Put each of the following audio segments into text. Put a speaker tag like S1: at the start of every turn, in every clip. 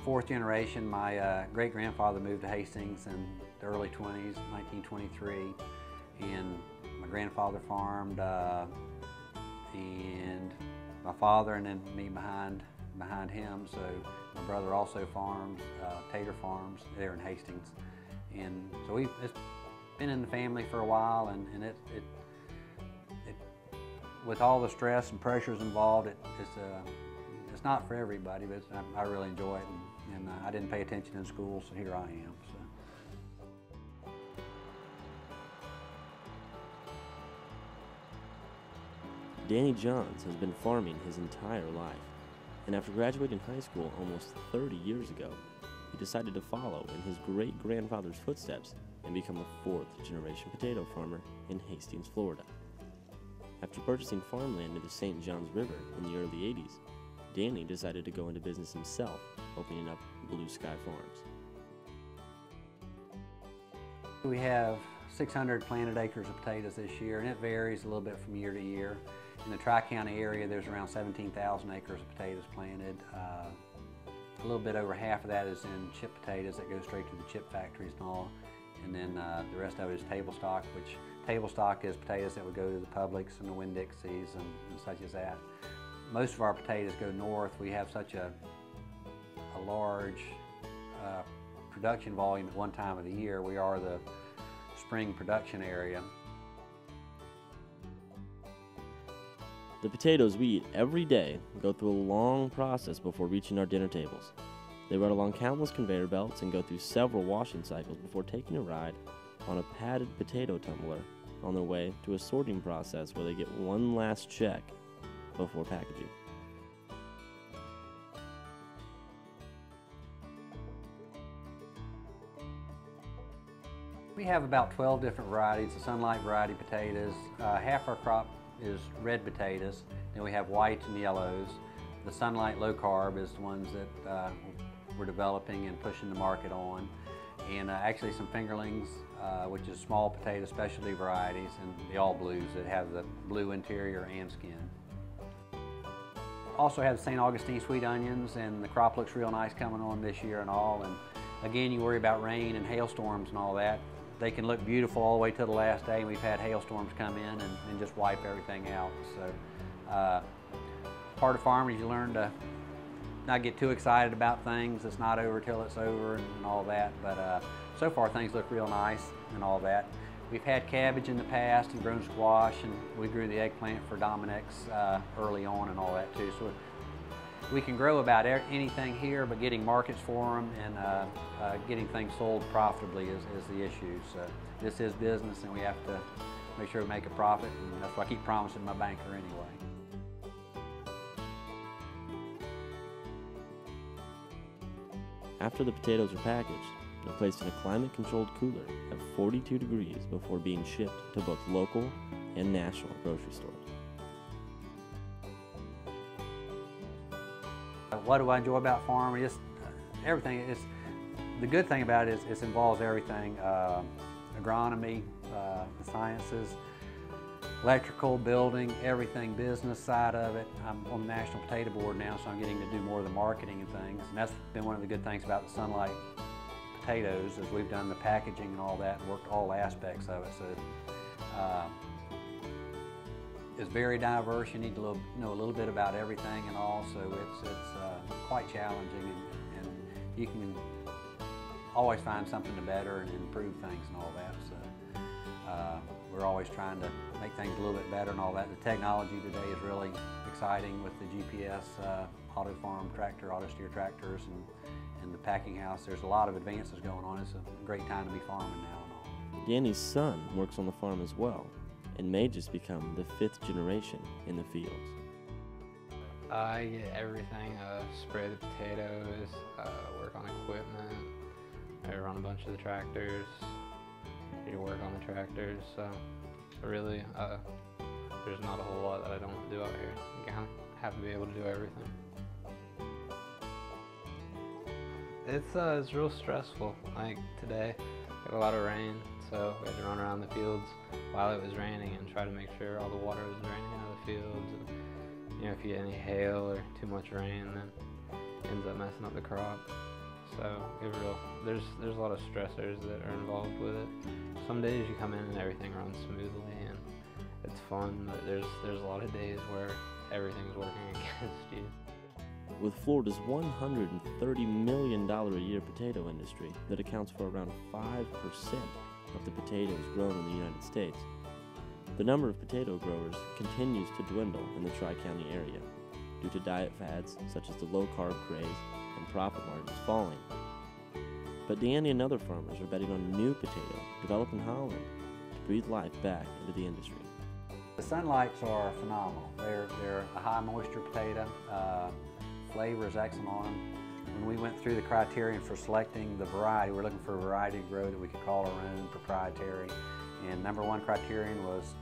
S1: fourth generation. My great-grandfather moved to Hastings in the early 20s, 1923, and my grandfather farmed, and my father, and then me behind him. So my brother also farms, Tater Farms there in Hastings, and so it's been in the family for a while, and it with all the stress and pressures involved, it's not for everybody, but I really enjoy it, and I didn't pay attention in school, so here I am. So.
S2: Danny Johns has been farming his entire life, and after graduating high school almost 30 years ago, he decided to follow in his great-grandfather's footsteps and become a fourth-generation potato farmer in Hastings, Florida. After purchasing farmland near the St. Johns River in the early 80s, Danny decided to go into business himself, opening up Blue Sky Farms.
S1: We have 600 planted acres of potatoes this year, and it varies a little bit from year to year. In the Tri-County area, there's around 17,000 acres of potatoes planted. A little bit over half of that is in chip potatoes that go straight to the chip factories and all. And then the rest of it is table stock, which table stock is potatoes that would go to the Publix and the Winn-Dixies and such as that. Most of our potatoes go north. We have such a large production volume at one time of the year. We are the spring production area.
S2: The potatoes we eat every day go through a long process before reaching our dinner tables. They run along countless conveyor belts and go through several washing cycles before taking a ride on a padded potato tumbler on their way to a sorting process where they get one last check before packaging.
S1: We have about 12 different varieties of sunlight variety potatoes. Half our crop is red potatoes, then we have whites and yellows. The sunlight low carb is the ones that we're developing and pushing the market on. And actually some fingerlings, which is small potato specialty varieties, and the all blues that have the blue interior and skin. Also have the St. Augustine sweet onions, and the crop looks real nice coming on this year and all. And again, you worry about rain and hailstorms and all that. They can look beautiful all the way to the last day, and we've had hailstorms come in and just wipe everything out. So part of farming is you learn to not get too excited about things. It's not over till it's over and all that, but so far things look real nice and all that. We've had cabbage in the past and grown squash, and we grew the eggplant for Dominic's early on and all that too. So we can grow about anything here, but getting markets for them and getting things sold profitably is the issue. So this is business, and we have to make sure we make a profit, and that's what I keep promising my banker anyway.
S2: After the potatoes are packaged, they're placed in a climate-controlled cooler at 42 degrees before being shipped to both local and national grocery stores.
S1: What do I enjoy about farming? Just everything. The good thing about it is it involves everything: agronomy, the sciences, electrical, building, everything, business side of it. I'm on the National Potato Board now, so I'm getting to do more of the marketing and things. And that's been one of the good things about the Sunlight potatoes, is we've done the packaging and all that, and worked all aspects of it. So it's very diverse. You need to know a little bit about everything and all, so it's quite challenging, and you can always find something to better and improve things and all that. So we're always trying to make things a little bit better and all that. The technology today is really exciting with the GPS auto farm tractor, auto steer tractors, and the packing house. There's a lot of advances going on. It's a great time to be farming now and all.
S2: Danny's son works on the farm as well, and may just become the 5th generation in the fields.
S3: I get everything, spray the potatoes, work on equipment, I run a bunch of the tractors, you work on the tractors, so really there's not a whole lot that I don't do out here. You kind of have to be able to do everything. It's real stressful. Like today, we had a lot of rain, so we had to run around the fields while it was raining and try to make sure all the water was draining out of the fields. And, you know, if you get any hail or too much rain, then it ends up messing up the crop. So there's a lot of stressors that are involved with it. Some days you come in and everything runs smoothly and it's fun, but there's a lot of days where everything's working against you.
S2: With Florida's $130 million a year potato industry that accounts for around 5% of the potatoes grown in the United States, the number of potato growers continues to dwindle in the Tri-County area due to diet fads such as the low-carb craze and profit margins falling. But Danny and other farmers are betting on a new potato developed in Holland to breathe life back into the industry.
S1: The Sunlights are phenomenal. They're a high moisture potato. Flavor is excellent on them. When we went through the criterion for selecting the variety, we're looking for a variety to grow that we could call our own, proprietary. And number one criterion was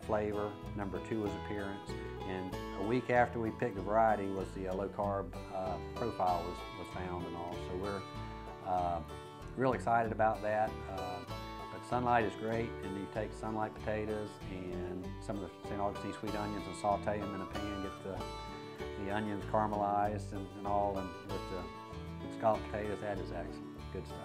S1: flavor, number two was appearance, and a week after we picked the variety was the low carb profile was found and all. So we're real excited about that. But Sunlight is great, and you take Sunlight potatoes and some of the St. Augustine sweet onions and saute them in a pan, get the onions caramelized and all, and with the scalloped potatoes, that is excellent, good stuff.